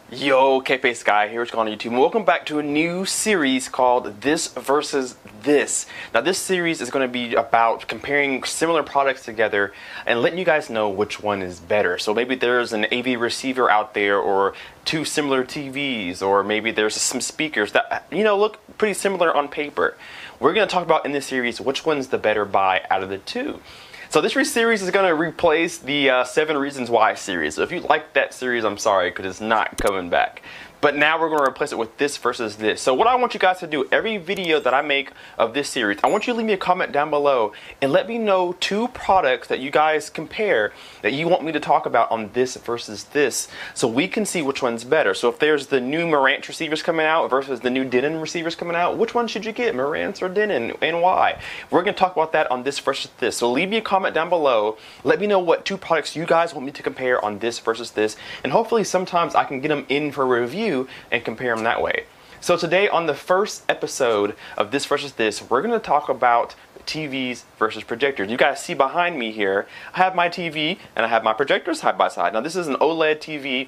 Yo, K-Face Guy here, what's going on YouTube, and welcome back to a new series called This versus This. Now this series is going to be about comparing similar products together and letting you guys know which one is better. So maybe there's an AV receiver out there, or two similar TVs, or maybe there's some speakers that, look pretty similar on paper. We're going to talk about in this series which one's the better buy out of the two. So this series is going to replace the 7 Reasons Why series. So if you like that series, I'm sorry, because it's not coming back. But now we're going to replace it with This versus This. So what I want you guys to do, every video that I make of this series, I want you to leave me a comment down below and let me know 2 products that you guys compare that you want me to talk about on This versus This, so we can see which one's better. So if there's the new Marantz receivers coming out versus the new Denon receivers coming out, which one should you get, Marantz or Denon, and why? We're going to talk about that on This versus This. So leave me a comment down below. Let me know what 2 products you guys want me to compare on This versus This, and hopefully sometimes I can get them in for review and compare them that way. So today on the first episode of This versus This, we're going to talk about TVs versus projectors. You guys see behind me here, I have my TV and I have my projector side by side. Now this is an OLED TV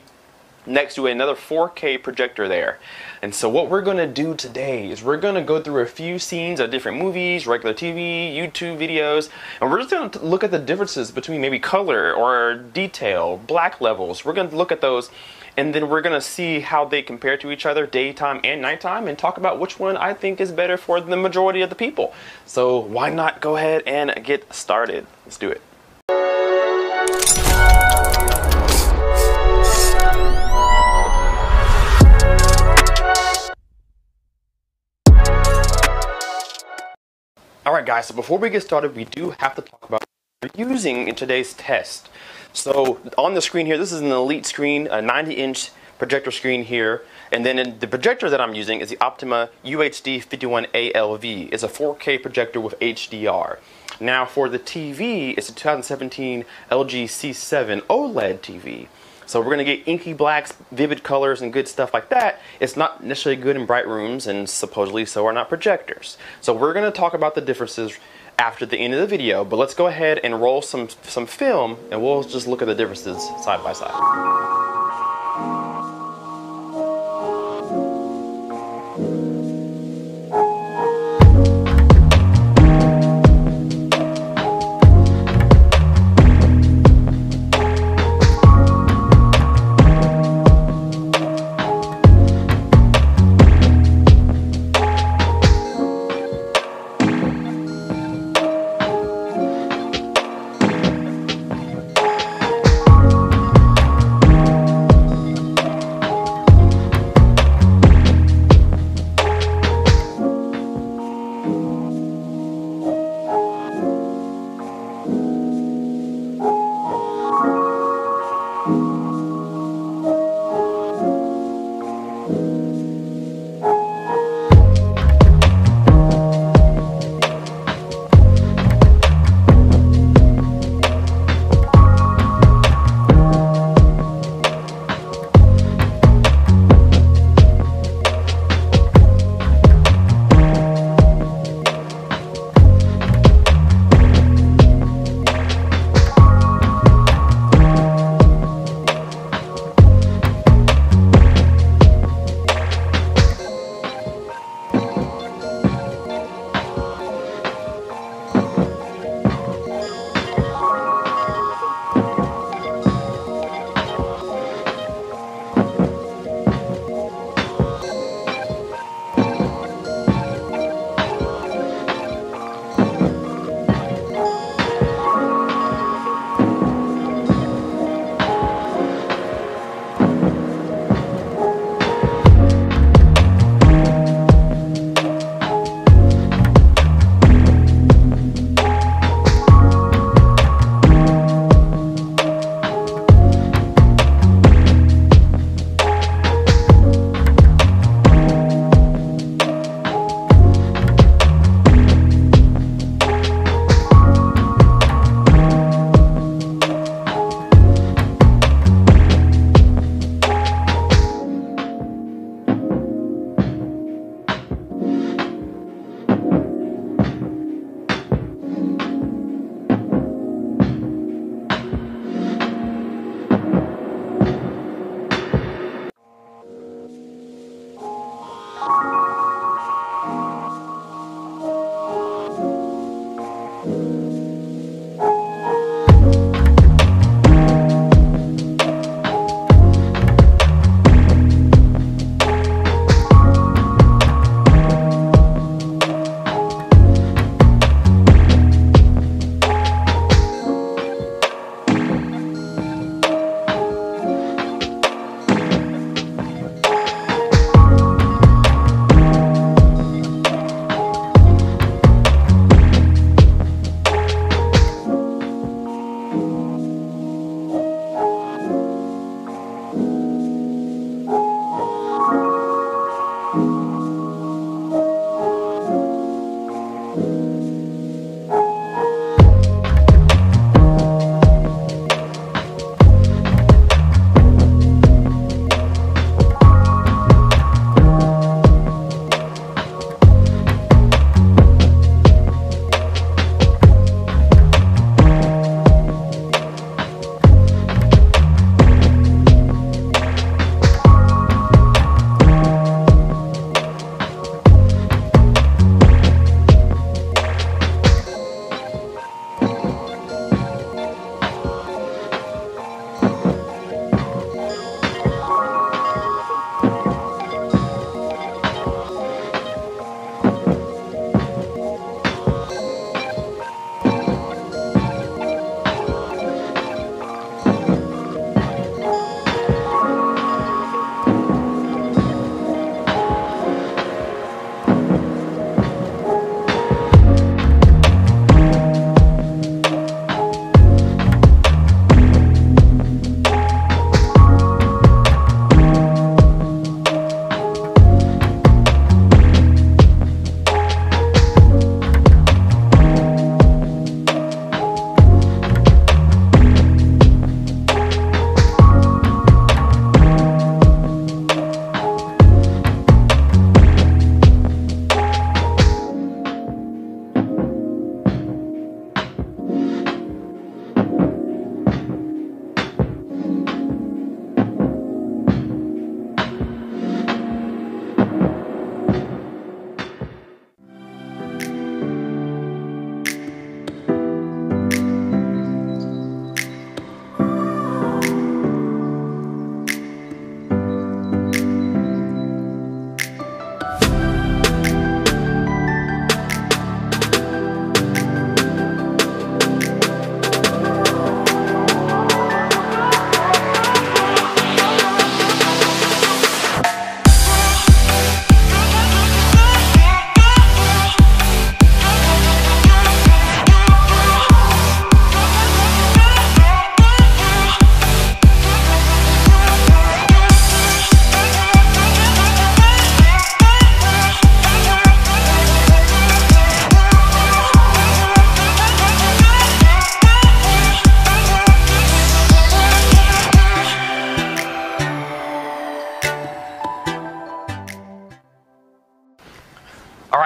next to another 4K projector there. And so what we're going to do today is we're going to go through a few scenes of different movies, regular TV, YouTube videos, and we're just going to look at the differences between maybe color or detail, black levels. We're going to look at those, and then we're going to see how they compare to each other daytime and nighttime, and talk about which one I think is better for the majority of the people. So why not go ahead and get started? Let's do it. Alright guys, so before we get started, we do have to talk about what we're using in today's test. So on the screen here, this is an Elite screen, a 90-inch projector screen here, and then the projector that I'm using is the Optima UHD 51ALV. It's a 4K projector with HDR. Now for the TV, it's a 2017 LG C7 OLED TV. So we're going to get inky blacks, vivid colors, and good stuff like that. It's not necessarily good in bright rooms, and supposedly so are not projectors. So we're going to talk about the differences after the end of the video, but let's go ahead and roll some film, and we'll just look at the differences side by side.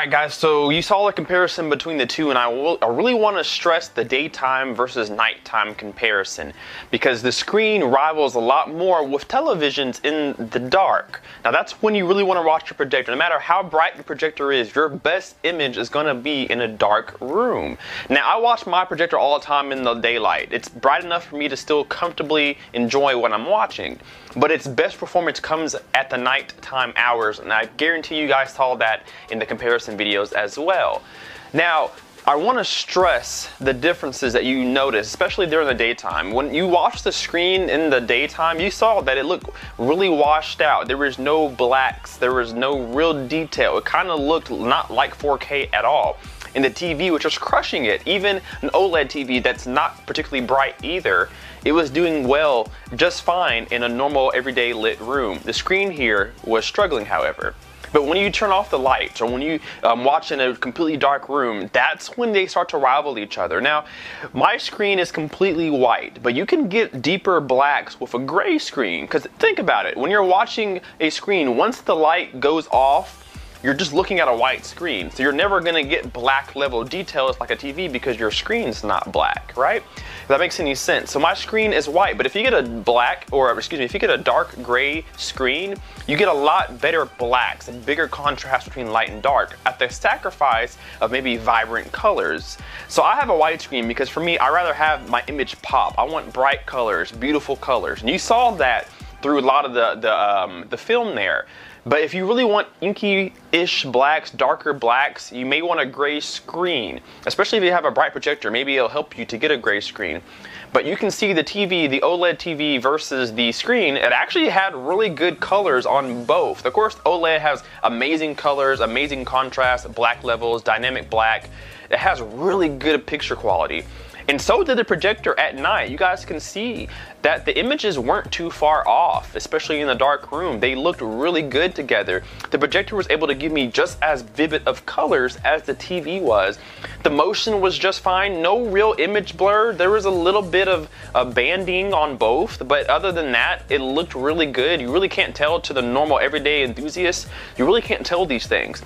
Alright guys, so you saw the comparison between the two, and I really want to stress the daytime versus nighttime comparison, because the screen rivals a lot more with televisions in the dark. Now that's when you really want to watch your projector. No matter how bright the projector is, your best image is going to be in a dark room. Now I watch my projector all the time in the daylight. It's bright enough for me to still comfortably enjoy what I'm watching, but its best performance comes at the nighttime hours, and I guarantee you guys saw that in the comparison videos as well. Now, I want to stress the differences that you notice, especially during the daytime. When you watch the screen in the daytime, you saw that it looked really washed out. There was no blacks, there was no real detail. It kind of looked not like 4K at all. In the TV, which was crushing it, even an OLED TV that's not particularly bright either, it was doing well, just fine in a normal everyday lit room. The screen here was struggling, however. But when you turn off the lights, or when you watch in a completely dark room, that's when they start to rival each other. Now, my screen is completely white, but you can get deeper blacks with a gray screen. Because think about it, when you're watching a screen, once the light goes off, you're just looking at a white screen. So you're never gonna get black level details like a TV because your screen's not black, right? If that makes any sense. So my screen is white, but if you get a black, or excuse me, if you get a dark gray screen, you get a lot better blacks and bigger contrast between light and dark at the sacrifice of maybe vibrant colors. So I have a white screen because for me, I rather have my image pop. I want bright colors, beautiful colors. And you saw that through a lot of the film there. But if you really want inky-ish blacks, darker blacks, you may want a gray screen, especially if you have a bright projector. Maybe it'll help you to get a gray screen. But you can see the TV, the OLED TV versus the screen, it actually had really good colors on both. Of course, OLED has amazing colors, amazing contrast, black levels, dynamic black. It has really good picture quality. And so did the projector at night. You guys can see that the images weren't too far off, especially in the dark room. They looked really good together. The projector was able to give me just as vivid of colors as the TV was. The motion was just fine, no real image blur. There was a little bit of banding on both, but other than that, it looked really good. You really can't tell to the normal everyday enthusiast. You really can't tell these things.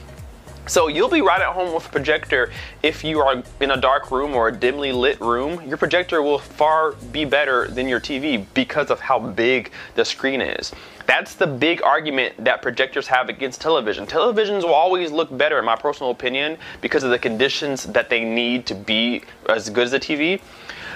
So you'll be right at home with a projector if you are in a dark room or a dimly lit room. Your projector will far be better than your TV because of how big the screen is. That's the big argument that projectors have against television. Televisions will always look better, in my personal opinion, because of the conditions that they need to be as good as a TV.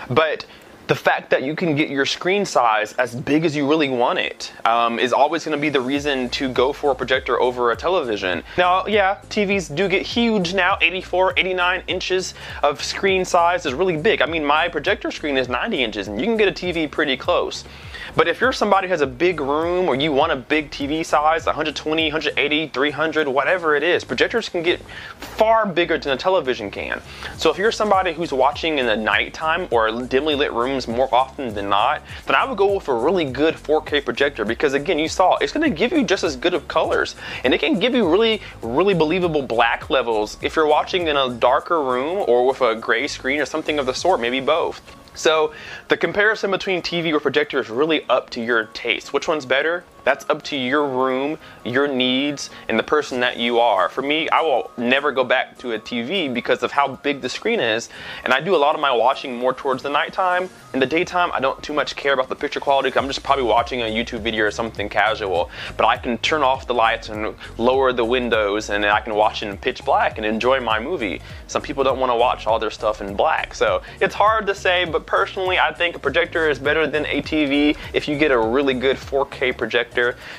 But the fact that you can get your screen size as big as you really want it is always going to be the reason to go for a projector over a television. Now, yeah, TVs do get huge now. 84, 89 inches of screen size is really big. I mean, my projector screen is 90 inches, and you can get a TV pretty close. But if you're somebody who has a big room, or you want a big TV size, 120, 180, 300, whatever it is, projectors can get far bigger than a television can. So if you're somebody who's watching in the nighttime or dimly lit rooms more often than not, then I would go with a really good 4K projector, because again, you saw it's going to give you just as good of colors, and it can give you really believable black levels if you're watching in a darker room or with a gray screen or something of the sort, maybe both. So the comparison between TV or projector is really up to your taste. Which one's better? That's up to your room, your needs, and the person that you are. For me, I will never go back to a TV because of how big the screen is, and I do a lot of my watching more towards the nighttime. In the daytime, I don't too much care about the picture quality because I'm just probably watching a YouTube video or something casual, but I can turn off the lights and lower the windows, and I can watch in pitch black and enjoy my movie. Some people don't want to watch all their stuff in black, so it's hard to say, but personally, I think a projector is better than a TV if you get a really good 4K projector.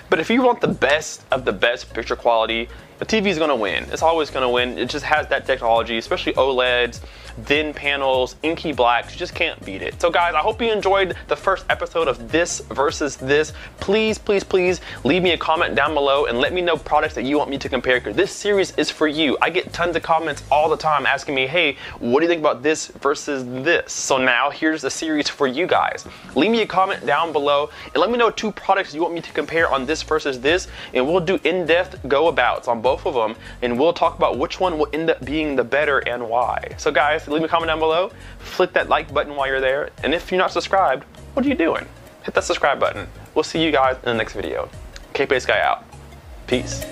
But if you want the best of the best picture quality, the TV is going to win. It's always going to win. It just has that technology, especially OLEDs, thin panels, inky blacks. You just can't beat it. So guys, I hope you enjoyed the first episode of This Versus This. Please, please, please leave me a comment down below and let me know products that you want me to compare, because this series is for you. I get tons of comments all the time asking me, hey, what do you think about this versus this? So now here's the series for you guys. Leave me a comment down below and let me know 2 products you want me to compare on This Versus This, and we'll do in-depth go-abouts on both of them, and we'll talk about which one will end up being the better and why. So guys, leave me a comment down below, flick that like button while you're there, and if you're not subscribed, what are you doing? Hit that subscribe button. We'll see you guys in the next video. KPSky out. Peace.